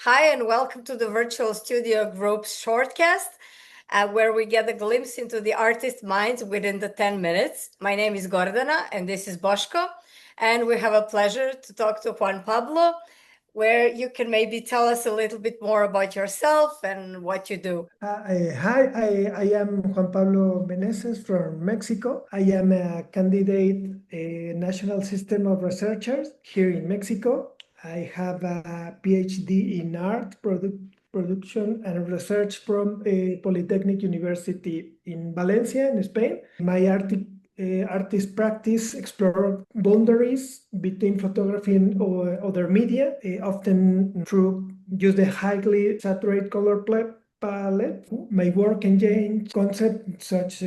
Hi, and welcome to the Virtual Studio Group's shortcast, where we get a glimpse into the artist's minds within the 10 minutes. My name is Gordana, and this is Boško, and we have a pleasure to talk to Juan Pablo, where you can maybe tell us a little bit more about yourself and what you do. Hi, I am Juan Pablo Meneses from Mexico. I am a candidate National System of Researchers here in Mexico. I have a PhD in art production and research from Polytechnic University in Valencia, in Spain. My artist practice explore boundaries between photography and other media, often through use the highly saturated color palette. My work engage concepts such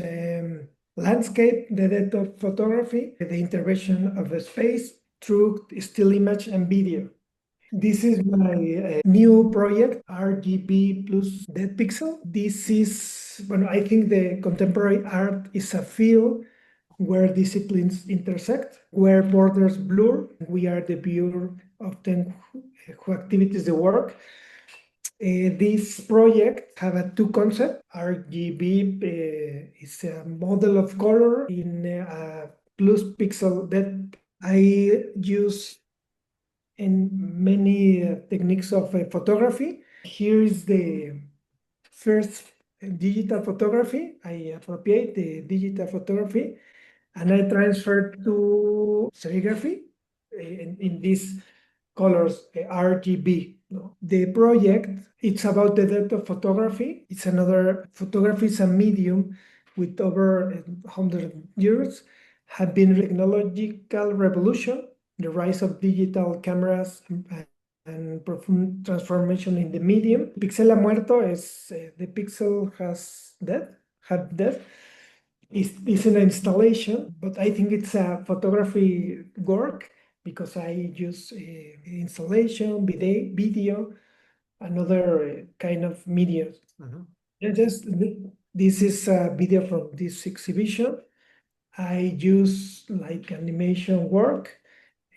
landscape, the depth of photography, the intervention of the space through still image and video. This is my new project, RGB plus Dead Pixel. This is, well, I think the contemporary art is a field where disciplines intersect, where borders blur. We are the viewer often who activities the work. This project have two concepts. RGB is a model of color in plus pixel that I use in many techniques of photography. Here is the first digital photography. I appropriate the digital photography and I transfer to serigraphy in these colors, RGB. The project, it's about the depth of photography. It's another, photography is a medium with over 100 years, have been technological revolution, the rise of digital cameras and profound transformation in the medium. Pixel ha muerto is the pixel has death, had death. It's an installation, but I think it's a photography work because I use installation, video, another kind of media. Just this is a video from this exhibition. I use like animation work.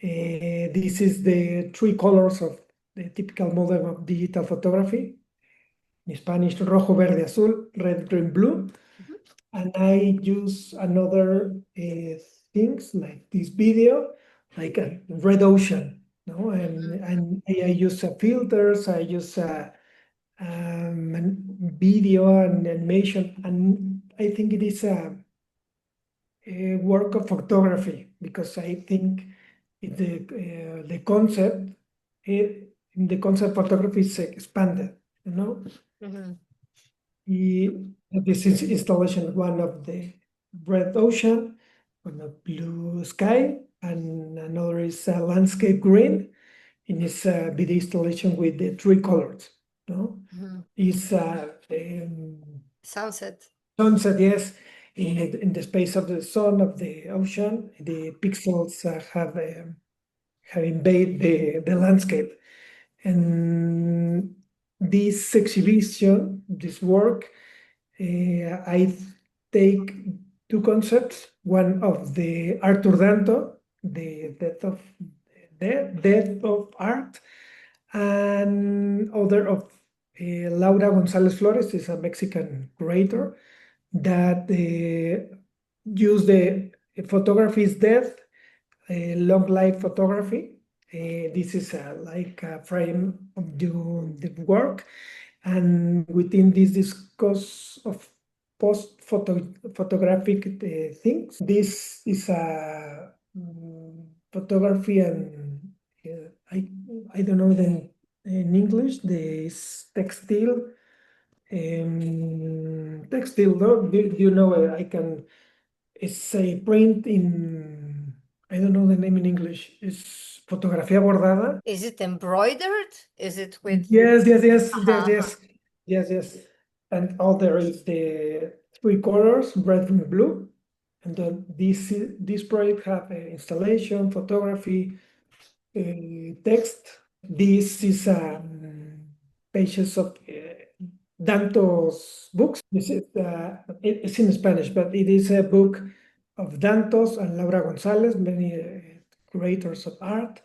This is the three colors of the typical model of digital photography. In Spanish, rojo, verde, azul, red, green, blue. And I use another things like this video, like a red ocean, no? And I use filters, I use video and animation, and I think it is a work of photography because I think the concept, the concept photography is expanded, you know. This is installation one of the red ocean, one of blue sky, and another is landscape green. In this video installation with the three colors, no? Is Sunset. Sunset, yes. In the space of the sun of the ocean, the pixels have invaded the landscape, and this exhibition, this work, I take two concepts. One of the Arthur Danto, the death of art, and other of Laura González Flores, is a Mexican curator that use the photography's death, long life photography. This is like a frame of the work, and within this discourse of photographic things, this is a photography, and I don't know in English. This textile. Textile, no? Do you know? I can. It's a print in. I don't know the name in English. It's fotografía bordada. Is it embroidered? Is it with? Yes. And all there is the three colors, red and blue. And then this project have installation, photography, text. This is pages of Danto's books. This is it's in Spanish, but it is a book of Dantos and Laura González, many curators of art.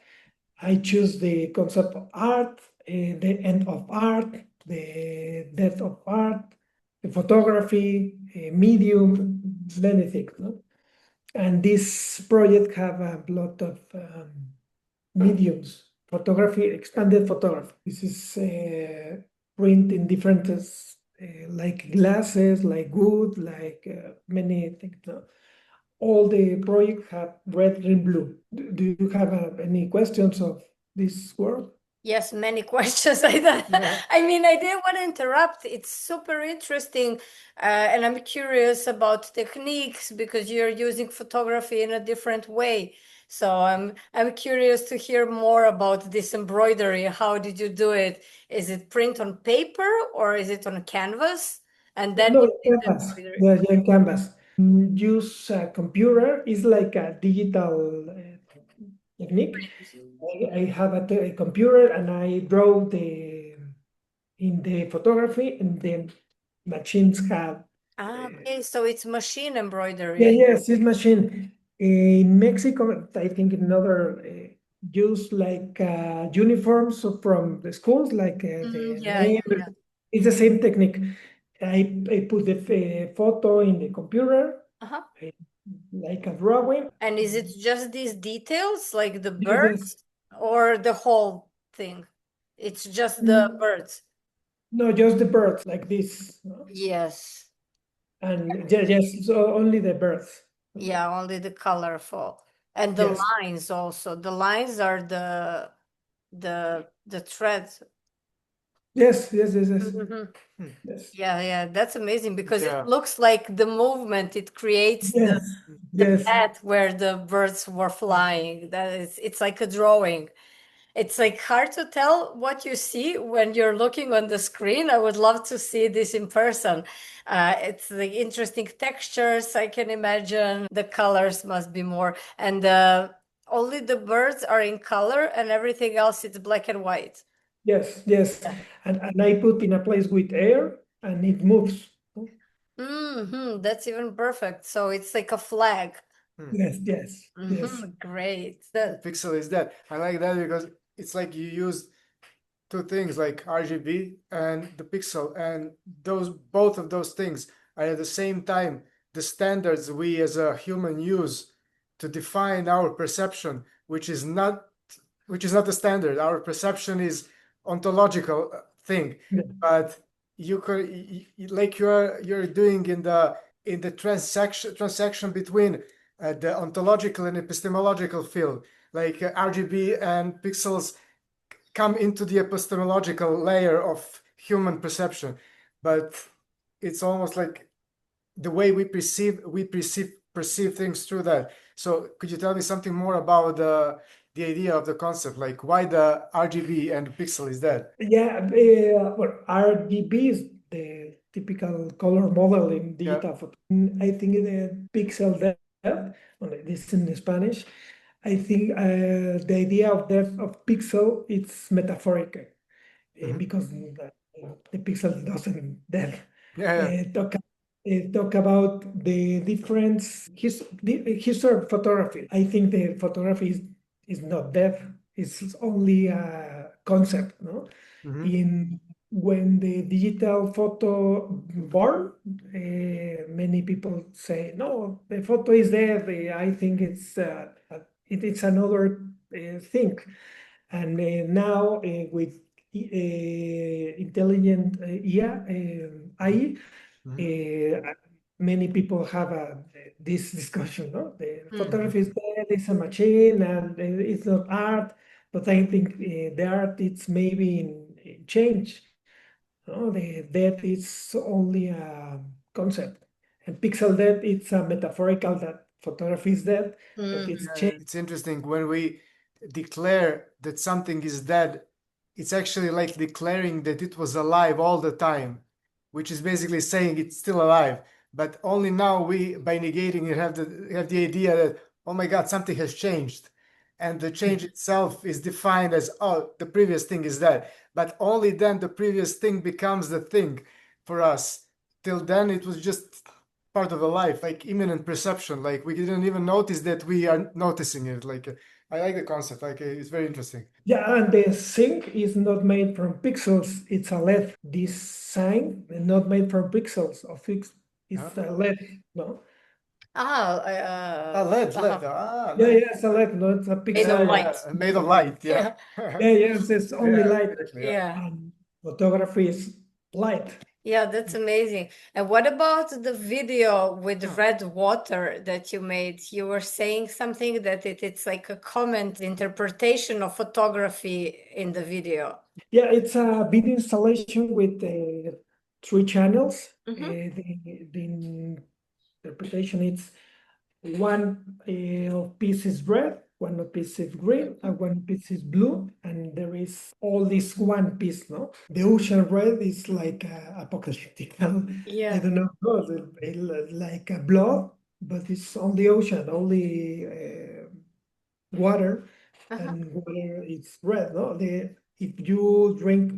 I choose the concept of art, the end of art, the death of art, the photography, medium, many things. No? And this project have a lot of mediums, photography, expanded photography. This is print in different, like glasses, like wood, like many things. No? All the project have red, green, blue. Do you have any questions of this work? Yes, many questions. I mean, I didn't want to interrupt. It's super interesting, and I'm curious about techniques because you're using photography in a different way. So I'm curious to hear more about this embroidery. How did you do it? Is it print on paper or is it on canvas? And then No, you did the canvas. embroidery. Yeah, canvas. Use a computer. It's like a digital technique. I have a computer and I draw in the photography, and then machines have. Okay, so it's machine Yeah, embroidery. yes, this machine. In Mexico, I think in other use like uniforms from the schools, like the Yeah, name. yeah, yeah. It's the same technique. I put the photo in the computer, Uh-huh. like a drawing. And is it just these details, like the Yes, yes. birds, or the whole thing? It's just the Mm, birds. No, just the birds, like this. No? Yes. And yes, so only the birds. Yeah, only the colorful. And the Yes, lines also. The lines are the threads. yes. Mhm. Yes, Yeah, yeah, that's amazing because it Yeah. looks like the movement, it creates yes, the yes, path where the birds were flying. That is, it's like a drawing. It's like hard to tell what you see when you're looking on the screen. I would love to see this in person. It's the interesting textures, I can imagine. The colors must be more. And only the birds are in color and everything else it's black and white. yes. Yeah. And I put in a place with air and it moves. That's even perfect. So it's like a flag. Yes. Great. Pixel is that. I like that because it's like you use two things like RGB and the pixel, and those both of those things are at the same time the standards we as a human use to define our perception, which is not a standard. Our perception is ontological thing, Yeah. but you could like you're doing in the transaction between the ontological and epistemological field, like RGB and pixels come into the epistemological layer of human perception, but it's almost like the way we perceive things through that. So could you tell me something more about the idea of the concept, like why the RGB and pixel is that? Yeah, well, RGB is the typical color model in Yeah. digital photo. I think the pixel depth, well, this in Spanish, I think the idea of depth of pixel it's metaphorical because the pixel doesn't then Yeah. talk about the difference the history of photography. I think the photography is not death, it's only a concept, no? Mhm. In when the digital photo born, many people say no, the photo is dead. I think it's another thing. And now with intelligent AI, many people have this discussion. No, the photography is dead, it's a machine, and it's not art. But I think the art it's maybe in change. No, the death is only a concept, and pixel death it's a metaphorical that photography is dead, but it's Yeah, changed. it's interesting when we declare that something is dead, it's actually like declaring that it was alive all the time, which is basically saying it's still alive. But only now we, by negating it, have the idea that, oh my God, something has changed. And the change itself is defined as, oh, the previous thing is dead. But only then the previous thing becomes the thing for us. Till then, it was just part of the life, like imminent perception. Like we didn't even notice that we are noticing it. Like I like the concept. Like it's very interesting. Yeah, and the zinc is not made from pixels, it's a LED. This sign is not made from pixels or fixed, it's a LED, no? LED, LED. Yeah, Nice. yeah, it's a LED, no, it's a Made of pixel. light. Made of light. Yeah. Yeah, yes, it's only light. Exactly, Yeah. And photography is light. Yeah, that's amazing. And what about the video with red water that you made? You were saying something that it's like a comment interpretation of photography in the video. Yeah, it's a video installation with 3 channels. Mhm. The interpretation is one piece is red, one piece is green, and one piece is blue, and there is all this one piece, no? The ocean red is like apocalyptic. I Yeah. don't know, like a blood, but it's on the ocean, only water, and water is red, no? If you drink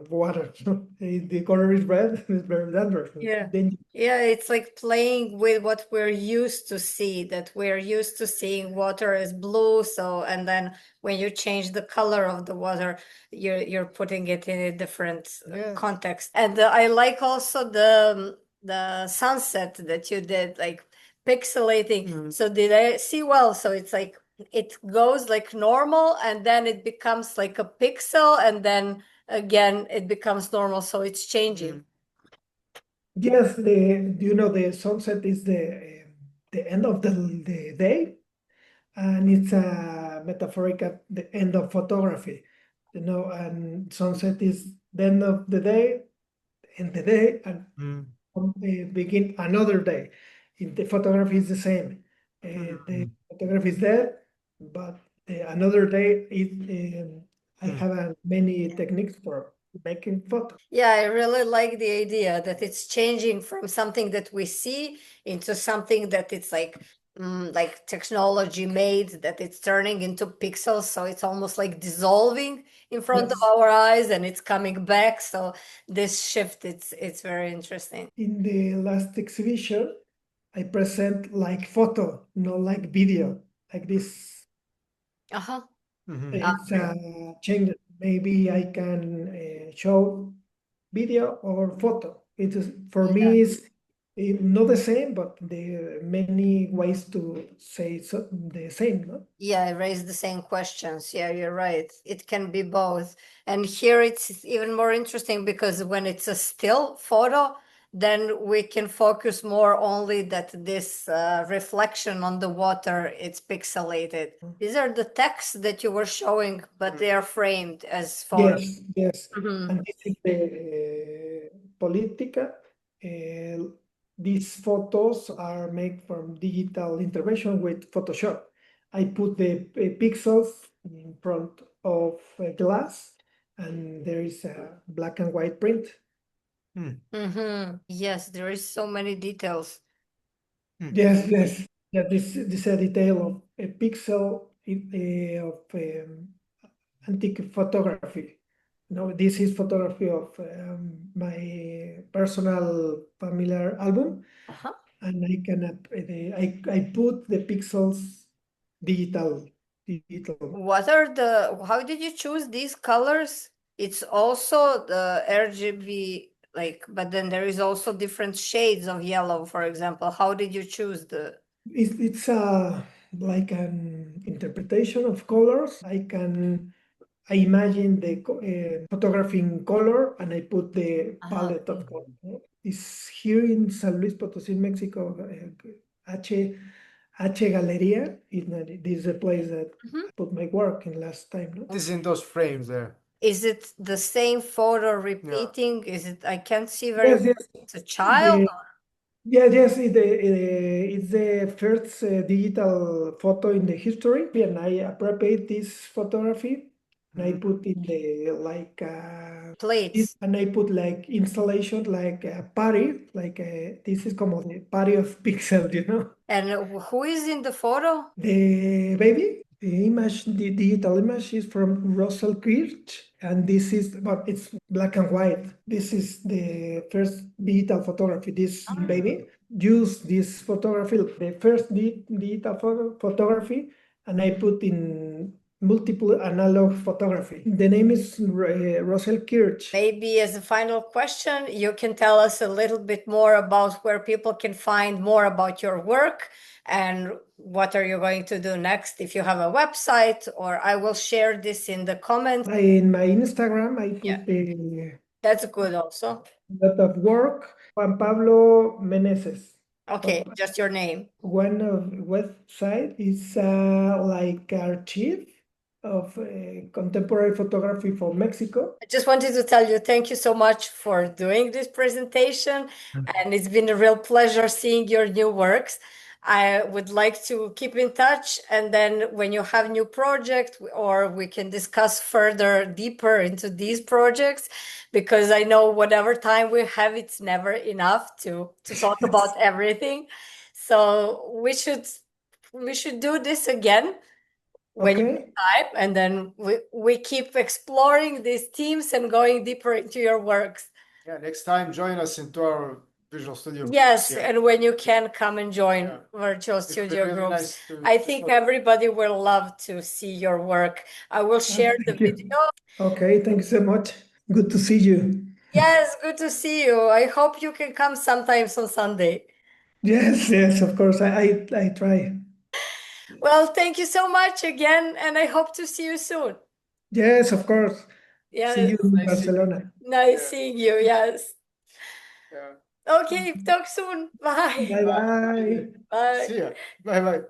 water, the color is red, it's very dangerous. Yeah. Dangerous. Yeah, it's like playing with what we're used to see, that we're used to seeing water as blue. So, and then when you change the color of the water, you're putting it in a different Yes. context. And I like also the sunset that you did, like pixelating. So did I see well? So it's like it goes like normal, and then it becomes like a pixel, and then again it becomes normal. So it's changing. Yes, the sunset is the end of the day, and it's a metaphorical the end of photography, and sunset is the end of the day, and begin another day. In the photography is the same. The photography is there, but another day I have many techniques for making photos. Yeah, I really like the idea that it's changing from something that we see into something that it's like technology made, that it's turning into pixels. So it's almost like dissolving in front of Yes. our eyes and it's coming back. So this shift, it's very interesting. In the last exhibition, I present like photo, not like video, like this. Uh-huh. It's changed. Maybe I can show video or photo. It is for me is not the same, but there are many ways to say the same. No? Yeah, I raised the same questions. Yeah, you're right. It can be both. And here it's even more interesting because when it's a still photo, then we can focus more only that this reflection on the water, it's pixelated. These are the texts that you were showing, but they are framed as photos. Yes, yes. Mhm. And this is the Politica. These photos are made from digital intervention with Photoshop. I put the pixels in front of a glass, and there is a black and white print. Yes, there is so many details. Yes, yes. Yeah, this is a detail of a pixel of antique photography. No, this is photography of my personal familiar album, Uh-huh. and I can I put the pixels digital. What are how did you choose these colors? It's also the RGB, like, but then there is also different shades of yellow, for example. How did you choose the? It's like an interpretation of colors. I imagine the photography in color, and I put the palette of color. It's here in San Luis Potosí, Mexico. H Galleria. This is a place that I put my work in last time. No? This is in those frames there. Is it the same photo repeating? Is it, I can't see very Yes, well. yes. It's a child? Yes, it's the first digital photo in the history, and I appropriate this photography, and I put in the like Plates. and I put like installation, like a party, like this is como the party of pixels, And who is in the photo? The baby, the digital image is from Russell Kirch, and this is, but it's black and white. This is the first digital photography. This baby used this photography, the first digital photography, and I put in multiple analog photography. The name is Rosel Kirch. Maybe as a final question, you can tell us a little bit more about where people can find more about your work and what are you going to do next, if you have a website, or I will share this in the comments. In my Instagram, I put Yeah. That's good also. a lot of work. Juan Pablo Meneses. Okay, just your name. One of website is like archive of contemporary photography for Mexico. I just wanted to tell you, thank you so much for doing this presentation. And it's been a real pleasure seeing your new works. I would like to keep in touch. And then when you have new projects, or we can discuss further deeper into these projects, because I know whatever time we have, it's never enough to talk about everything. So we should do this again when you have time, and then we keep exploring these themes and going deeper into your works. Yeah, next time join us into our visual studio. Yes, and when you can come and join virtual studio really groups. nice I think everybody will love to see your work. I will share the video. Okay, thank you so much. Good to see you. Yes, good to see you. I hope you can come sometimes on Sunday. Yes, of course. I try. Well, thank you so much again, and I hope to see you soon. Yes, of course. Yes. See you in Nice Barcelona. Nice seeing you. Yes. Yeah. Okay, talk soon. Bye. Bye bye. Bye. See ya. Bye bye.